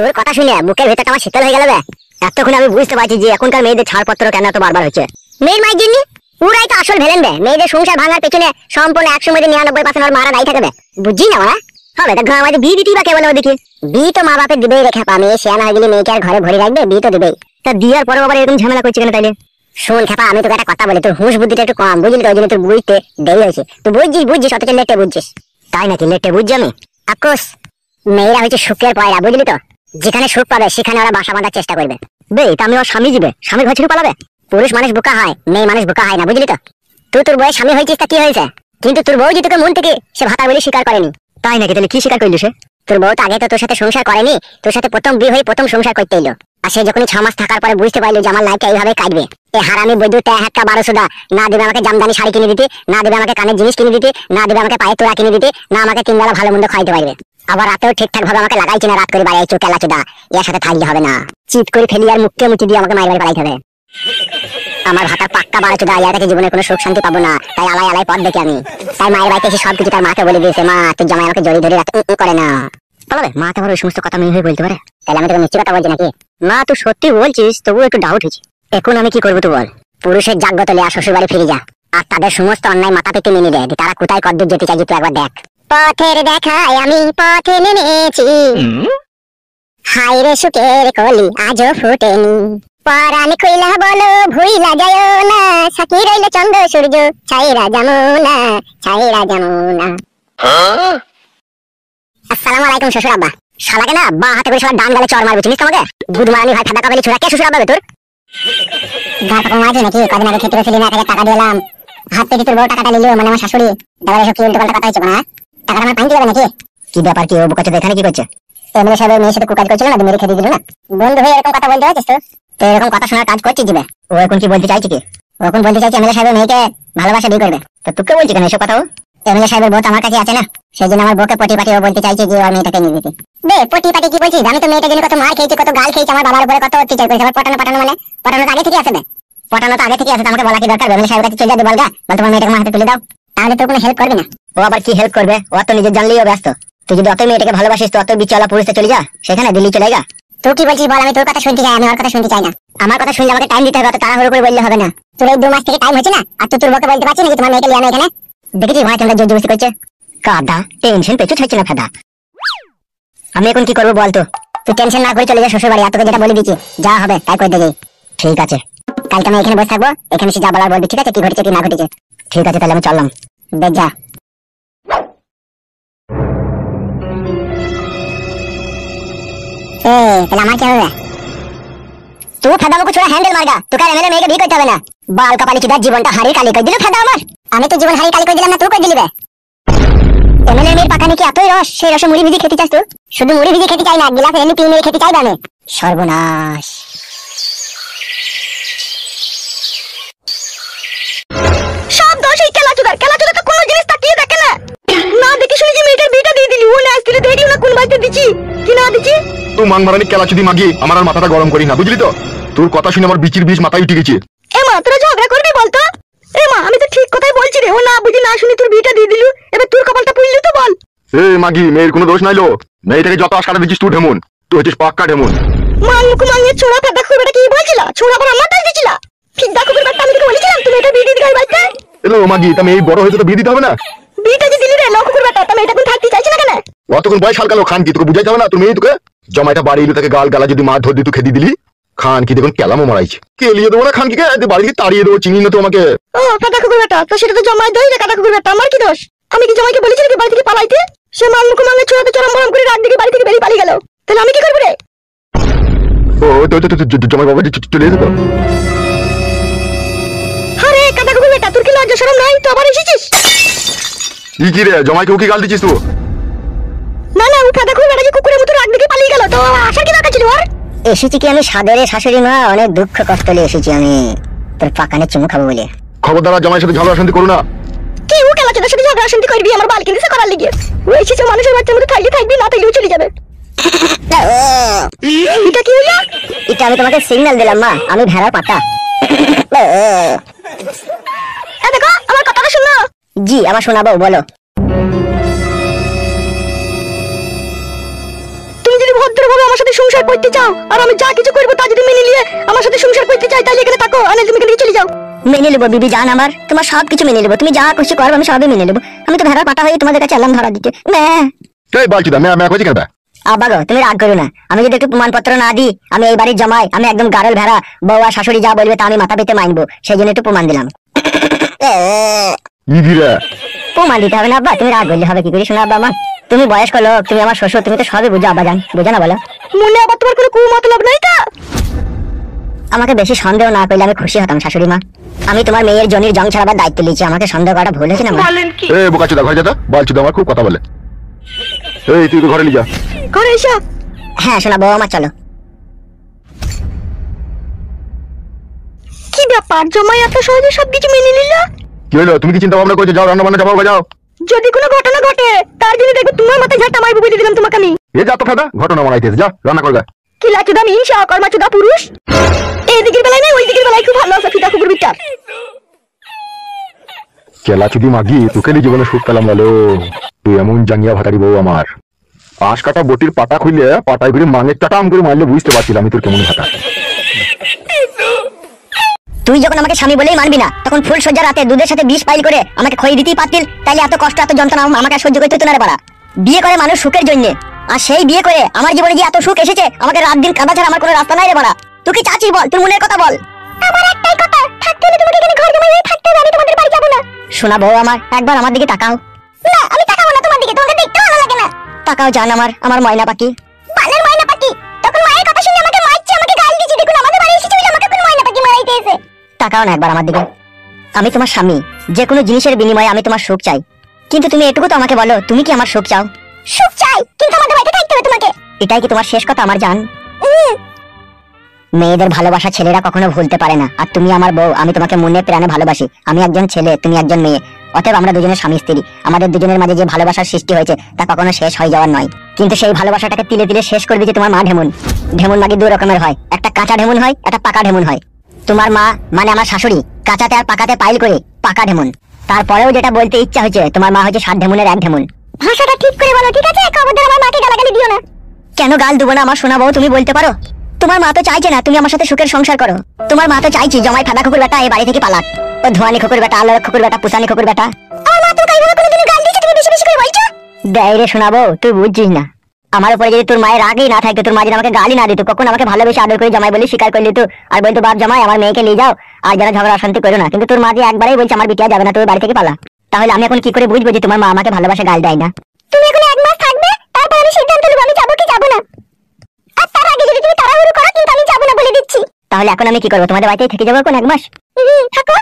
তোর কথা শুনে বুকের ভেতরটা আমার শীতল হয়ে গেল বে। এতক্ষণ আমি বুঝতে পারছি যে এখনকার মেয়েদের ছাড়পত্র কেন এত বারবার হচ্ছে। মেয়ের মায়ের জন্য ওরাই তো আসল ভেলেন বে। মেয়েদের সংসার ভাঙার পেছনে সম্পূর্ণ 100% ওর মারা দায়ী থাকবে। বুঝছি না ওরা হবে তা ঘর বিয়ে দিতেই বা কে বলে ওদিকে। বিয়ে তো মা বাপের দিবেই রেখা পা। মেয়ে শেয়ানা হয়ে গেলে মেয়েকে আর ঘরে ভরে রাখবে? বিয়ে তো দিবেই। তা দিয়ার পরে আবার এরকম ঝামেলা করছে কেন তাইলে? শোন খেপা, আমি তোকে একটা কথা বলি, তোর হুঁশ বুদ্ধিটা একটু কম, বুঝলি তো? ওই জন্য তোর বুঝতে দেরি হয়েছে। তুই বুঝছিস অথচ লেটে বুঝছিস। তাই নাকি? লেটে বুঝছি আমি? আকুশ, মেয়েরা হচ্ছে সুখের পয়রা, বুঝলি তো? যেখানে সুখ পাবে সেখানে ওরা বাসা বাঁধার চেষ্টা করবে। বে তা আমি ওর স্বামী যাবে, স্বামীর ঘর ছেড়ে পালাবে? পুরুষ মানুষ বোকা হয়, মেয়ে মানুষ বোকা হয় না, বুঝলি তো? তুই তোর বউয়ের স্বামী হয়েছিস তা কি হয়েছে, কিন্তু তোর বউ যে তোকে মন থেকে সে ভাতা বলে স্বীকার করেনি। তাই নাকি? তাহলে কি স্বীকার করলি সে? তোর বউ তো আগে তো তোর সাথে সংসার করেনি, তোর সাথে প্রথম বিয়ে হয়ে প্রথম সংসার করতে এলো। আর সে যখনই 6 মাস থাকার পরে বুঝতে পারলো যে আমার লাইফটা এইভাবে কাটবে, এ হারামি বৈদ্যুৎ একটা 1200 না দেবে আমাকে জামদানি শাড়ি কিনে দিতে, না দেবে আমাকে কানের জিনিস কিনে দিতে, না দেবে আমাকে পায়ে তোড়া কিনে দিতে, না আমাকে 3 বেলা ভালো মন্দ খাইতে পারবে, আবার রাতেও ঠিকঠাক ভাবে আমাকে লাগাইছে না, রাত করে বাড়ি আইছো কেলা চোদা, এর সাথে থাকলে হবে না। চিট করে ফেলি আর মুখে মুচি দিয়ে আমাকে মাইরে পালাইতে হবে। আমার ভাতার পাক্কা 12 চোদা, এর কাছে জীবনে কোনো সুখ শান্তি পাবো না। তাই আলাই আলাই পথ দেখি আমি। তাই মায়ের বাড়িতে এসে সবকিছু তার মাকে বলে দিয়েছে, মা তুই জামাই আমাকে জড়িয়ে ধরে রাখতে করে না। পালাবে? মা তো আবার ওই সমস্ত কথা মেয়ে হয়ে বলতে পারে? তাহলে আমি তোকে মিথ্যে কথা বলছি নাকি? না তুই সত্যি বলছিস, তবুও একটু ডাউট হয়েছে। এখন আমি কি করবো তুই বল? পুরুষের জাগ্রত লিয়া শ্বশুর বাড়ি ফিরে যা, আর তাদের সমস্ত অন্যায় মাথা পেতে মেনে দেয়। তারা কোথায় কদ্দূর যেতে চাই তুই একবার দেখ। পথের দেখায় আমি পথে নেমেছি, হায়রে সুখের কলি আজও ফুটেনি। পরাণ কইলা বলো ভুইলা যায় না, সাকি রইল চন্দ্র সূর্য ছাইরা যমুনা, ছাইরা যমুনা। আসসালামু আলাইকুম শ্বশুর আব্বা। শালাকে না বা হাতে করে শালা ডান গালে চড় মারবে, চিনিস তো আমাকে? গুদমারানি ভাই ফাদা কাবেলি ছোড়া। কে শ্বশুর আব্বা তোর? গাল পাকা মাঝে নাকি? কদিন আগে খেতে গেছিলি না, 1000 টাকা দিলাম, হাত পেতে তোর বড় টাকাটা নিলো, মানে আমার শাশুড়ি। তাহলে এসব কি উল্টো পাল্টা কথা হচ্ছে না? টাকাটা আমার পাইতে যাবে নাকি? কি ব্যাপার কি? ও বোকাচোদা এখানে কি করছে? এমএলএ সাহেবের মেয়ের সাথে কুকাজ করছিল না, মেরে খেতে দিল না। বন্ধু হয়ে এরকম কথা বলতে হচ্ছে তো? তো এরকম কথা শোনার কাজ করছিস দিবে? ও এখন কি বলতে চাইছে কি? ও এখন বলতে চাইছে এমএলএ সাহেবের মেয়েকে ভালোবাসা বিয়ে করবে। তো তোকে বলছি কেন এসব কথা? ও এমএলএ সাহেবের বউ আমার কাছে আছে না, সেই জন্য আমার বউকে পটি পাটি ও বলতে চাইছে যে ওর মেয়েটাকে নিয়ে দিতে। বে পটি পাটি কি বলছিস? আমি তো মেয়েটার জন্য কত মার খেয়েছি, কত গাল খেয়েছি, আমার বাবার উপরে কত অত্যাচার করেছে। আবার পটানো পটানো মানে? পটানো তো আগে থেকে আছে। পটানো তো আগে থেকে আছে, আমাকে বলা কি দরকার? এমএলএ সাহেবের কাছে চলে যাবে, বলগা বল তোমার মেয়েটাকে আমার হাতে তুলে দাও। তাহলে তোর কোনো হেল্প করবে না। ও আবার কি হেল্প করবে? ও তো নিজের জানলেই ও ব্যস্ত। তুই যদি অত মেয়েটাকে ভালোবাসিস তো অত বিচলা পুরুষে চলে যা, সেখানে দিল্লি চলে যা। তুই কি বলছিস বল? আমি তোর কথা শুনতে চাই, আমি ওর কথা শুনতে চাই না। আমার কথা শুনলে আমাকে টাইম দিতে হবে, অত তাড়াহুড়ো করে বললে হবে না। তোর এই 2 মাস থেকে টাইম হচ্ছে না, আর তুই তোর বউকে বলতে পারছিস নাকি তোমার মেয়েকে লিয়ে আনো এখানে? দেখেছিস ভাই তোমরা জোর জবরদস্তি করছে। কাদা টেনশন পেছু ছাড়ছে না ফাদা। আমি এখন কি করবো বল? তো তুই টেনশন না করে চলে যা শ্বশুর বাড়ি, আর তোকে যেটা বলে দিচ্ছি যা হবে তাই করে দেবে। ঠিক আছে, কালকে আমি এখানে বসে থাকবো, এখানে সে যা বলার বলবি, ঠিক আছে? কি ঘটেছে কি না ঘটেছে। ঠিক আছে তাহলে আমি চললাম, দেখ যা। তাহলে আমার কি হবে? তুই ফাদা মুখ ছোড়া হ্যান্ডেল মারগা, তোকে আর এমএলএ মেয়েকে বিয়ে করতে হবে না। বাল কপালি চিদার জীবনটা হারিয়ে কালি করে দিল ফাদা আমার। আমি তো জীবন হারিয়ে কালি করে দিলাম না, তুই করে দিলি বে। এমএলএ মেয়ের পাখানে কি এতই রস? সেই রসে মুড়ি ভিজে খেতে চাস তুই? শুধু মুড়ি ভিজে খেতে চাই না, গিলাস এমনি পিয়ে মেরে খেতে চাই আমি। সর্বনাশ। সব দোষ এই কেলাচোদার। কেলাচোদা তো কোনো জিনিস তাকিয়ে দেখে না, না দেখে শুনে যে মেয়েটার বিয়েটা দিয়ে দিলি। ও না আসলে দেখলি না কোন বাড়িতে দিছি কি না দিছি। তুই মানমারানি কেলাচুদি মাগি আমার আর মাথাটা গরম করি না, বুঝলি তো? তোর কথা শুনে আমার বিচির বিষ মাথায় উঠে গেছে। এ মা তোরা ঝগড়া করবি বলতো? এ মা আমি তো ঠিক কথাই বলছি রে। ও না বুঝি না শুনি তোর বিয়েটা দিয়ে দিলু, এবার তোর কপালটা পুড়লি তো বল। এ মাগি, মেয়ের কোনো দোষ নাইলো। মেয়েটাকে যত আশকারা দিচ্ছিস তুই ঢেমন, তুই হচ্ছিস পাক্কা ঢেমন। মাংকু মাংয়ে ছোড়া ফাদা খুব এটা কি বলছিলা? ছোড়া পর আমার দাস দিছিলা। ঠিক দেখো বেটা, আমি তোকে বলেছিলাম তুমি এটা বিয়ে দিতে গাই বাইতে। এলো মাগি, তুমি এই বড় হইতে তো বিয়ে দিতে হবে না? বিয়েটা যে দিলি রে লকুকুর বেটা, তুমি এটা কোন থাকতে চাইছ না কেন? অতক্ষণ বয়স হালকালো খান কি তোকে বুঝাইতে হবে না? তুমি এই তোকে জমাইটা বাড়ি এলো, তাকে গাল গালা যদি মার ধর দিয়ে তুই খেদি দিলি। খান কি দেখুন কেলামও মারাইছে, কেলিয়ে দেবো না খান কি বাড়ি থেকে তাড়িয়ে দেবো, চিনি না তো আমাকে। ও ফাদা কুকুর বেটা, তো সেটা তো জমাই দই রে কাদা কুকুর বেটা, আমার কি দোষ? আমি কি জমাইকে বলেছি নাকি বাড়ি থেকে পালাইতে? সে মাংকু মাংয়ে ছোড়াতে চরম বরম করে রাত দিকে বাড়ি থেকে বেরিয়ে পালিয়ে গেল, তাহলে আমি কি করব রে? ও তো জমাই বাবা চলে যেত। আরে কাদা কুকুর বেটা, তোর কি লজ্জা শরম নাই? তো আবার এসেছিস? কি রে জমাইকে কি গাল দিছিস তুই? না না, ও ফাদা কুকুর বেটা যে কুকুরের মতো রাত দিকে পালিয়ে গেল, তো আসার কি দরকার ছিল ওর? এসেছি কি আমি সাদেরে শাশুড়ি মা, অনেক দুঃখ কষ্ট নিয়ে এসেছি আমি তোর পাকানে চুমু খাবো বলে। খবরদার জামাইয়ের সাথে ঝগড়া শান্তি করো না। কি ও কেলাচোদার সাথে ঝগড়া শান্তি করবি? আমার বাল কিনছে করার লিগে ও এসেছে, মানুষের বাচ্চার মতো থাকলে থাকবি, না থাকলেও চলে যাবে। এটা কি হলো? এটা আমি তোমাকে সিগন্যাল দিলাম মা, আমি ভেড়ার পাতা। দেখো আমার কথাটা শোনো। জি আমার শোনাবো, বলো। তুমি যদি ভদ্রভাবে আমার সাথে সংসার করতে চাও আর আমি যা কিছু করবো তা যদি মেনে নিয়ে আমার সাথে সংসার করতে চাই তাহলে এখানে থাকো, আর তুমি এখানে চলে যাও। মেনে নেবো বিবি জান আমার, তোমার সবকিছু মেনে নেবো, তুমি যা খুশি করবে আমি সবই মেনে নেবো। আমি তো ভেড়ার পাটা হয়ে তোমাদের কাছে এলাম ধরা দিতে। এই বালচুদা ম্যা কইছি কেন? আব্বা গো তুমি রাগ করো না, আমি যদি একটু প্রমাণপত্র না দিই আমি এই বাড়ির জামাই, আমি একদম গারল ভেড়া, বউ আর শাশুড়ি যা বলবে তা আমি মাথা পেতে মানবো, সেই জন্য একটু প্রমাণ দিলাম। প্রমাণ দিতে হবে না আব্বা, তুমি রাগ করলে হবে কি করে? শোনো আব্বা আমার, তুমি বয়স্ক লোক, তুমি আমার শ্বশুর, তুমি তো সবই বুঝো আব্বা জান, বুঝো না বলো? মনে আবার তোমার কোনো কুমতলব নাই তা? আমাকে বেশি সন্দেহ না করলে আমি খুশি হতাম শাশুড়ি মা। আমি তোমার মেয়ের জনির জং ছাড়াবার দায়িত্ব নিয়েছি, আমাকে সন্দেহ করাটা ভুল হয়েছে না মা? এই বোকাচুদা ঘরে যা তো, বালচুদা আমার খুব কথা বলে। এই তুই তো ঘরে নিয়ে যা। ঘরে এসো। হ্যাঁ শোনা বউ আমার, চলো। কি ব্যাপার জামাই এত সহজে সবকিছু মেনে নিল? কি হলো, তুমি কি চিন্তা ভাবনা করছো? যাও রান্না বান্না চাপাও, যাও। যদি কোনো ঘটনা ঘটে তার জন্য দেখো তোমার মাথায় ঝাঁটা মারবো বলে দিলাম তোমাকে আমি। এ যা তো ফাদা, ঘটনা মানাইতেছে, যা রান্না কর গা। কি লাচুদা মিনসা কর্মাচুদা পুরুষ, এই দিকের বেলায় নাই ওই দিকের বেলায় খুব ভালো আছে ফিটা কুকুর বিটা। কেলা চুদি মাগি, তোকে নি জীবনে সুখ পেলাম বলো। তুই এমন জাঙ্গিয়া ভাতারি বউ আমার। পাঁচ কাটা বটির পাটা খুলে পাটায় করে মাঙের টাটাম করে মারলে বুঝতে পারছিলাম আমি তোর কেমন ভাতা। তুই যখন আমাকে স্বামী বলেই মানবি না, তখন ফুল সজ্জা রাতে দুধের সাথে বিষ পাইল করে আমাকে খই দিতেই পারতিল, তাইলে এত কষ্ট এত যন্ত্রণা আমাকে আর সহ্য করতে হতো না রে বাড়া। বিয়ে করে মানুষ সুখের জন্য, আর সেই বিয়ে করে আমার জীবনে যে এত সুখ এসেছে, আমাকে রাত দিন কাঁদা ছাড়া আমার কোনো রাস্তা নাই রে বাড়া। তুই কি চাচ্ছিস বল, তোর মনের কথা বল। আমার একটাই কথা, থাকতে হলে তোমাকে এখানে ঘর জমাই হয়ে থাকতে হবে, আমি তোমাদের বাড়ি যাব না। শোনা বউ আমার, একবার আমার দিকে তাকাও। না আমি তাকাবো না তোমার দিকে, তোমাকে দেখতে ভালো লাগে না। তাকাও জান আমার ময়না পাখি। বালের ময়না পাখি, তখন মায়ের কথা শুনে আমাকে মারছে, আমাকে গাল দিচ্ছে, দেখুন আমাদের বাড়ি এসেছে বলে আমাকে কোন ময়না পাখি মারাইতে এসে। তাকাও না একবার আমার দিকে। আমি তোমার স্বামী, যে কোনো জিনিসের বিনিময়ে আমি তোমার সুখ চাই, কিন্তু তুমি এটুকু তো আমাকে বলো, তুমি কি আমার সুখ চাও? সুখ চাই, কিন্তু আমাদের বাড়িতে থাকতে হবে তোমাকে। এটাই কি তোমার শেষ কথা আমার জান? মেয়েদের ভালোবাসা ছেলেরা কখনো ভুলতে পারে না, আর তুমি আমার বউ, আমি তোমাকে মনে প্রাণে ভালোবাসি। আমি একজন ছেলে, তুমি একজন মেয়ে, অতএব আমরা দুজনের স্বামী স্ত্রী। আমাদের দুজনের মাঝে যে ভালোবাসার সৃষ্টি হয়েছে তা কখনো শেষ হয়ে যাওয়ার নয়, কিন্তু সেই ভালোবাসাটাকে তিলে তিলে শেষ করে দিয়েছে তোমার মা ঢেমুন। ঢেমুন মাগি দুই রকমের হয়, একটা কাঁচা ঢেমুন হয়, একটা পাকা ঢেমুন হয়। তোমার মা মানে আমার শাশুড়ি কাঁচাতে আর পাকাতে পাইল করে পাকা ঢেমুন। তারপরেও যেটা বলতে ইচ্ছা হয়েছে, তোমার মা হচ্ছে 7 ঢেমুনের 1 ঢেমুন। ভাষাটা ঠিক করে বলো ঠিক আছে, খবরদার আমার মাকে গালাগালি দিও না। কেন গাল দেবো না আমার সোনা বউ, তুমি বলতে পারো। তোমার মা তো চাইছে না তুমি আমার সাথে সুখের সংসার করো। তোমার মা তো চাইছি জমাই ফাদা কুকুর বেটা এই বাড়ি থেকে পালাক। ও ধোয়ানি কুকুর বেটা, আলোর কুকুর বেটা, পুসানি কুকুর বেটা। আমার মা তোমাকে এইভাবে কোনোদিন গাল দিয়েছে তুমি বেশি বেশি করে বলছো? দেয় রে শোনাবো, তুই বুঝছিস না। আমার উপরে যদি তোর মায়ের রাগই না থাকতো, তোর মা যদি আমাকে গালি না দিত, কখন আমাকে ভালোবেসে আদর করে জামাই বলে স্বীকার করলি তো, আর বলতো বাপ জামাই আমার মেয়েকে নিয়ে যাও, আর যারা ঝগড়া অশান্তি করো না। কিন্তু তোর মা যে একবারই বলছে আমার বিটিয়া যাবে না, তোর বাড়ি থেকে পালা। তাহলে আমি এখন কি করে বুঝবো যে তোমার মা আমাকে ভালোবাসে গাল দেয় না? তুমি এখন 1 মাস থাকবে, তারপর আমি সিদ্ধান্ত নেব আমি যাবো কি যাবো না। আর তার আগে যদি তুমি তাড়াহুড়ো করো, কিন্তু আমি যাবো না বলে দিচ্ছি। তাহলে এখন আমি কি করবো, তোমাদের বাড়িতেই থেকে যাবো এখন 1 মাস? থাকো।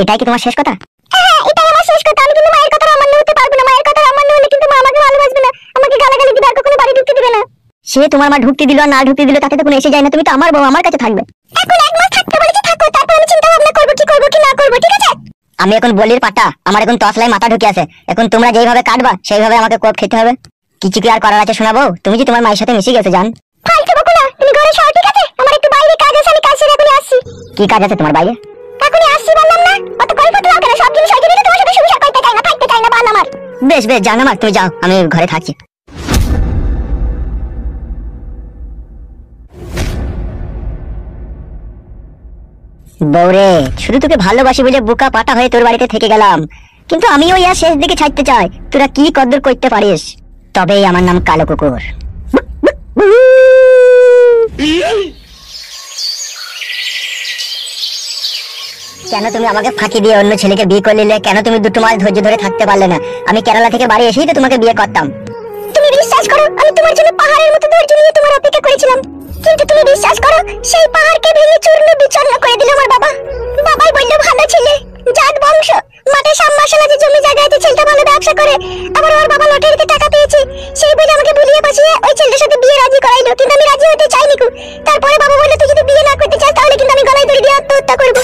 এটাই কি তোমার শেষ কথা? হ্যাঁ এটাই আমার শেষ কথা। আমি কিন্তু মায়ের কথা অমান্য হতে পারবো না, মায়ের কথা অমান্য হলে কিন্তু মা আমাকে ভালোবাসবে না, আমাকে গালাগালি দিবে, আর কখনো বাড়ি ঢুকতে দিবে না। সে তোমার মা ঢুকতে দিল আর না ঢুকতে দিল তাতে তো কোনো এসে যায় না, তুমি তো আমার বউ, আমার কাছে থাকবে। এখন 1 মাস থাকতে বলেছি থাকো, তারপর আমি চিন্তা ভাবনা করবো কি না করবো, ঠিক আছে? আমি এখন বলির পাটা, আমার এখন তসলাই মাথা ঢুকে আছে। এখন তোমরা যেইভাবে কাটবা সেইভাবে আমাকে কোপ খেতে হবে। কিছু কি আর করার আছে শোনাবো? তুমি যে তোমার মায়ের সাথে মিশে গেছে জান। ফালতু বকো না, তুমি ঘরে সর ঠিক আছে? আমার একটু বাইরে কাজ আছে, আমি কাজ সেরে এখনই আসছি। কি কাজ আছে তোমার বাইরে? এখনই আসছি বললাম না, অত গল্প তো কেন? সব জিনিস হয়ে গেলে তোমার সাথে সংসার করতে চাই না, থাকতে চাই না, বাল আমার। বেশ বেশ জান আমার, তুমি যাও, আমি ঘরে থাকছি। বউরে, শুধু তোকে ভালোবাসি বলে বোকা পাটা হয়ে তোর বাড়িতে থেকে গেলাম, কিন্তু আমিও ইয়া শেষ দিকে ছাড়তে চাই। তোরা কি কদর করতে পারিস, তবেই আমার নাম কালো কুকুর। কেন তুমি আমাকে ফাঁকি দিয়ে অন্য ছেলেকে বিয়ে করে নিলে? কেন তুমি 2 মাস ধৈর্য ধরে থাকতে পারলে না? আমি কেরালা থেকে বাড়ি এসেই তো তোমাকে বিয়ে করতাম। তুমি বিশ্বাস করো, আমি তোমার জন্য পাহাড়ের মতো ধৈর্য নিয়ে তোমার অপেক্ষা করেছিলাম, কিন্তু তুমি বিশ্বাস করো সেই পাহাড়কে ভেঙে চূর্ণ বিচূর্ণ করে দিল আমার বাবা। বাবাই বললো ভালো ছেলে, জাত বংশ, মাঠে সামমাসালা যে জমি জায়গা আছে, ছেলেটা ভালো ব্যবসা করে, আবার ওর বাবা লটারিতে টাকা পেয়েছে, সেই বলে আমাকে বুলিয়ে বাসিয়ে ওই ছেলেটার সাথে বিয়ে রাজি করাইলো, কিন্তু আমি রাজি হতে চাইনি। তারপরে বাবা বললো তুই যদি বিয়ে না করতে চাস তাহলে কিন্তু আমি গলায় দড়ি দিয়ে আত্মহত্যা করবো।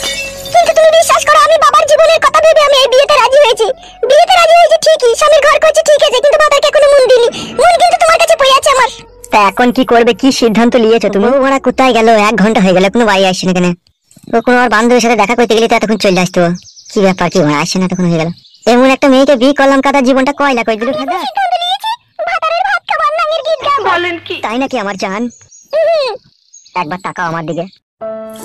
কিন্তু তুমি বিশ্বাস করো, আমি বাবার জীবনের কথা ভেবে আমি এই বিয়েতে রাজি হয়েছি। বিয়েতে রাজি হয়েছি ঠিকই, স্বামীর ঘর করছি ঠিক আছে, কিন্তু বাবাকে এখনো মন দিইনি। মন কিন্তু তোমার কাছে পড়ে আছে আমার। তা এখন কি করবে, কি সিদ্ধান্ত নিয়েছো তুমি? ওরা কোথায় গেল? 1 ঘন্টা হয়ে গেল, কোনো বাড়ি আসছে না কেন? ও কোনো আর বান্ধবীর সাথে দেখা করতে গেলে তো এতক্ষণ চলে আসতো। কি ব্যাপার, কি আসছে না, তখন হয়ে গেল। এমন একটা মেয়েকে বিয়ে করলাম, কাদার জীবনটা কয়লা করে দিল। তাই নাকি আমার জান? একবার তাকাও আমার দিকে।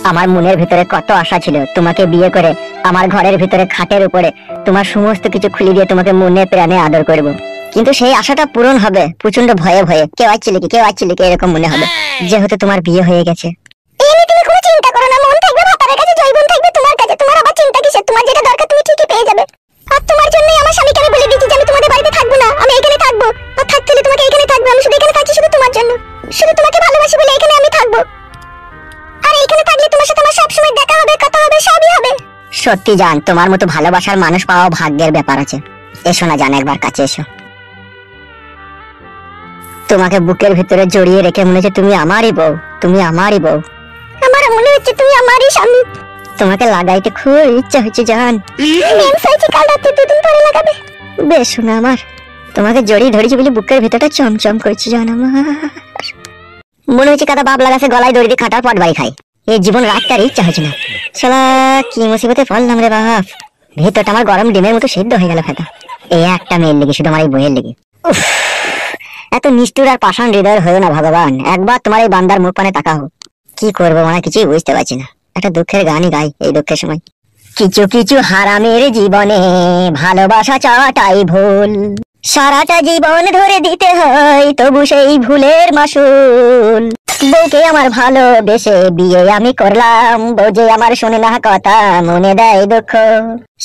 আমার মনের ভিতরে কত আশা ছিল তোমাকে বিয়ে করে আমার ঘরের ভিতরে খাটের উপরে তোমার সমস্ত কিছু খুলে দিয়ে তোমাকে মনে প্রাণে আদর করব। কিন্তু সেই আশাটা পূরণ হবে প্রচন্ড ভয়ে ভয়ে, কেউ আসছিল কি এরকম মনে হবে, যেহেতু তোমার বিয়ে হয়ে গেছে। তুমি কোনো চিন্তা করো না, মন থাকবে ভাতারের কাছে, জয়গুণ থাকবে তোমার কাছে, তোমার আবার চিন্তা কিসের? তোমার যেটা দরকার তুমি ঠিকই পেয়ে যাবে। আর তোমার জন্যই আমার স্বামীকে আমি বলে দিয়েছি যে আমি তোমাদের বাড়িতে থাকবো না, আমি এখানে থাকবো। আর থাকতে হলে তোমাকে এখানে থাকবে, আমি শুধু এখানে থাকছি শুধু তোমার জন্য, শুধু তোমাকে ভালোবাসি বলে এখানে আমি থাকবো। আর এখানে থাকলে তোমার সাথে আমার সবসময় দেখা হবে, কথা হবে, সবই হবে। সত্যি জান, তোমার মতো ভালোবাসার মানুষ পাওয়া ভাগ্যের ব্যাপার আছে। এসো না জান, একবার কাছে এসো। তোমাকে বুকের ভিতরে জড়িয়ে রেখে মনে হচ্ছে তুমি আমারই বউ, তুমি আমারই বউ। আমার মনে হচ্ছে তুমি আমারই স্বামী। তোমাকে লাগাইতে খুব ইচ্ছা হচ্ছে জান। কাল রাতে দুদিন পরে লাগাবে। বেশ শোনা আমার, তোমাকে জড়িয়ে ধরেছি বলে বুকের ভিতরটা চমচম করছে জান আমার। মনে হচ্ছে কাদা বাপ লাগাছে গলায় দড়ি দিয়ে খাটার পট বাড়ি খাই। এই জীবন রাখতে আর ইচ্ছা হচ্ছে না। শালা কি মুসিবতে পড়লাম রে বাপ, ভেতরটা আমার গরম ডিমের মতো সিদ্ধ হয়ে গেল ফেটা। এই একটা মেয়ের লেগে, শুধু আমার এই বইয়ের লেগে। উফ, এত নিষ্ঠুর আর পাষাণ হৃদয়ের হয়েও না ভগবান, একবার তোমার এই বান্দার মুখ পানে তাকাও। কি করবো মানে কিছুই বুঝতে পারছি না। একটা দুঃখের গানই গাই এই দুঃখের সময়। কিছু কিছু হারামের জীবনে ভালোবাসা চাওয়াটাই ভুল, সারাটা জীবন ধরে দিতে হয় তবু সেই ভুলের মাসুল। বউকে আমার ভালোবেসে বিয়ে আমি করলাম, বউ যে আমার শুনে না কথা, মনে দেয় দুঃখ।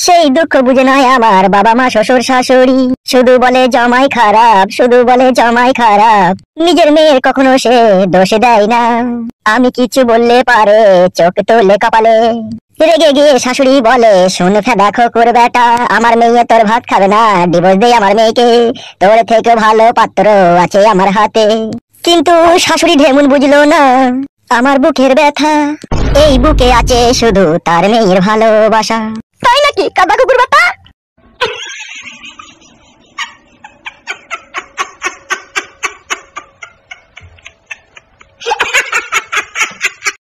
সেই দুঃখ বুঝে নয় আমার বাবা মা শ্বশুর শাশুড়ি, শুধু বলে জামাই খারাপ, শুধু বলে জামাই খারাপ। নিজের মেয়ের কখনো সে দোষে দেয় না, আমি কিছু বললে পারে চোখ তোলে কপালে। রেগে গিয়ে শাশুড়ি বলে, শুনে দেখো করে বেটা, আমার মেয়ে তোর ভাত খাবে না, ডিভোর্স দে আমার মেয়েকে, তোর থেকে ভালো পাত্র আছে আমার হাতে। কিন্তু শাশুড়ি ঢেমুন বুঝলো না আমার বুকের ব্যথা, এই বুকে আছে শুধু তার মেয়ের ভালোবাসা। তাই নাকি কাদা কুকুর বেটা?